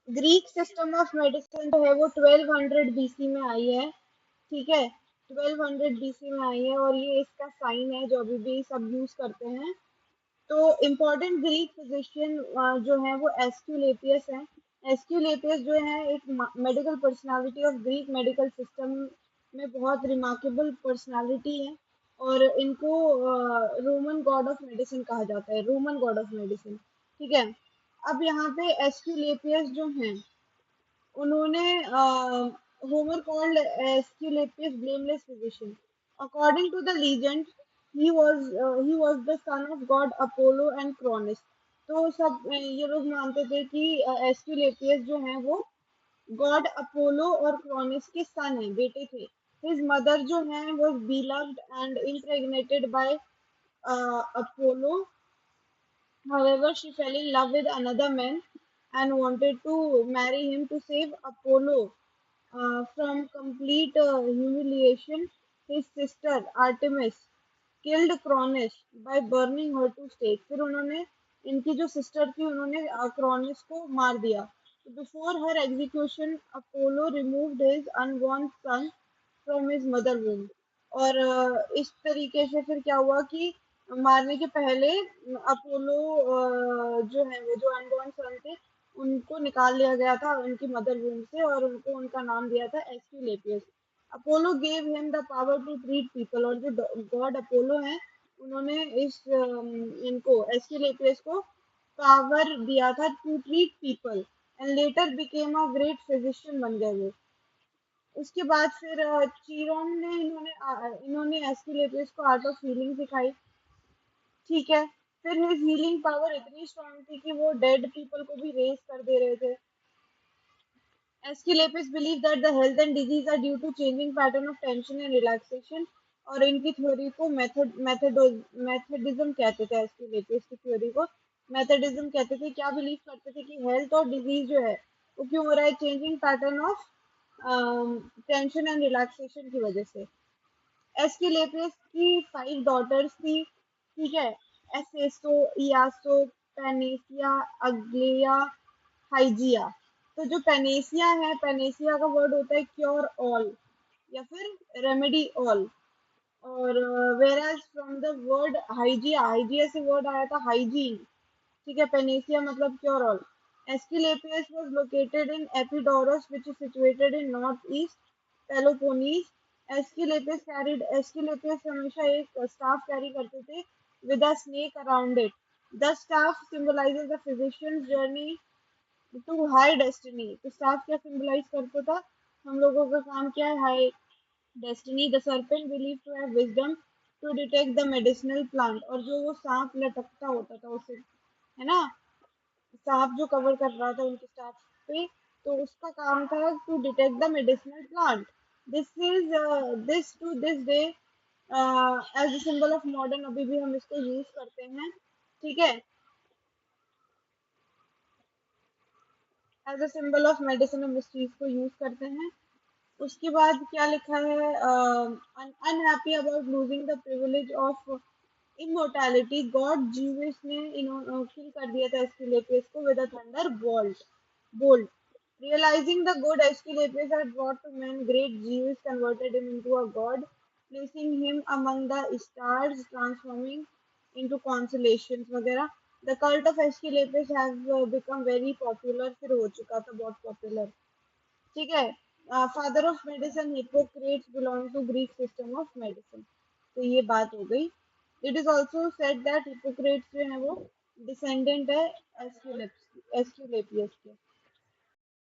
Greek system of medicine जो है वो 1200 बीसी में आई है, ठीक है, 1200 बीसी में आई है, और ये इसका साइन है जो अभी भी सब यूज करते हैं। तो इम्पोर्टेंट ग्रीक फिजिशियन जो है वो एस्क्यूलेपियस है। एस्क्यूलेपियस जो है एक medical personality of Greek medical system में बहुत रिमार्केबल पर्सनालिटी है, और इनको रोमन गॉड ऑफ मेडिसिन कहा जाता है, रोमन गॉड ऑफ मेडिसिन, ठीक है। अब यहाँ पे एस्क्यूलेपियस जो हैं उन्होंने Homer called Asclepius blameless physician. According to the legend he was the son of god Apollo and Coronis. तो सब ये लोग मानते थे कि एस्क्यूलेपियस जो है वो गॉड अपोलो और क्रोनिस के सन है, बेटे थे। हिज मदर जो है वो beloved and impregnated by Apollo. However, she fell in love with another man and wanted to marry him to save Apollo from complete humiliation. His sister Artemis killed Cronus by burning her to stake. फिर उन्होंने इनकी जो sister थी उन्होंने क्रोनिस को मार दिया। Before her execution Apollo removed his unborn son from his mother womb. और इस तरीके से फिर क्या हुआ कि मारने के पहले अपोलो जो है वो जो अनबॉर्न सन थे उनको निकाल लिया गया था उनकी मदर वूम से, और उनको उनका नाम दिया था Asclepius. Apollo gave him the power to treat people, और जो गॉड अपोलो हैं उन्होंने इनको एस्क्यूलेपियस को पावर दिया था to treat people, and later became a great physician बन गए वो। उसके बाद फिर चीरोन ने इन्होंने एस्क्यूलेपियस को आर्ट ऑफ हीलिंग सिखाई, ठीक है। फिर हिज हीलिंग पावर इतनी स्ट्रांग थी कि वो डेड पीपल को भी रेज कर दे रहे थे। Asclepius believed that the health and disease are due to changing pattern of tension and relaxation, और इनकी थ्योरी को मेथडिज्म कहते थे। एस्क्लेपियस की थ्योरी को मेथडिज्म कहते थे। क्या बिलीव करते थे कि हेल्थ और डिजीज जो है वो क्यों हो रहा है, changing pattern of tension and relaxation की वजह से। एस्क्लेपियस की 5 डॉटर्स थी, ठीक है, एसेसो, इयासो, पेनेसिया, अग्लेया, हाइजिया। तो जो पेनेसिया है, पेनेसिया का वर्ड होता है क्योर ऑल या फिर रेमेडी ऑल, और वेराज from the word Hygieia, Hygieia से वर्ड आया था हाइजीन, ठीक है। पेनेसिया मतलब cure all. Asclepius was located in Epidaurus which is situated in north east Peloponnese. Asclepius हमेशा एक स्टाफ कैरी करते थे with a snake around it. The staff symbolises the physician's journey to high destiny. तो staff क्या symbolise करता था, हम लोगों का काम क्या है, high destiny. The serpent believe to have wisdom to detect the medicinal plant, और जो वो सांप लटकता होता था उसे, है ना, सांप जो कवर कर रहा था उनके स्टाफ पे, तो उसका काम था to detect the medicinal plant. This to this day as a symbol of modern, अभी भी हम इसको यूज करते हैं, ठीक है, as a symbol of medicine हम इस चीज को यूज करते हैं। उसके बाद क्या लिखा है, unhappy about losing the privilege of immortality, God Jewish ने किल कर दिया था एस्क्लेपियस को with a thunder bolt. Realizing the good Aesculapius had brought to men, great Zeus converted him into a god, placing him among the stars, transforming into constellations वगैरह। The cult of Aesculapius has become very popular, फिर हो चुका था बहुत popular, ठीक है। Father of medicine Hippocrates belong to Greek system of medicine. तो ये बात हो गई। It is also said that Hippocrates जो है वो डिसेंडेंट है एस्क्यूलेपियस के।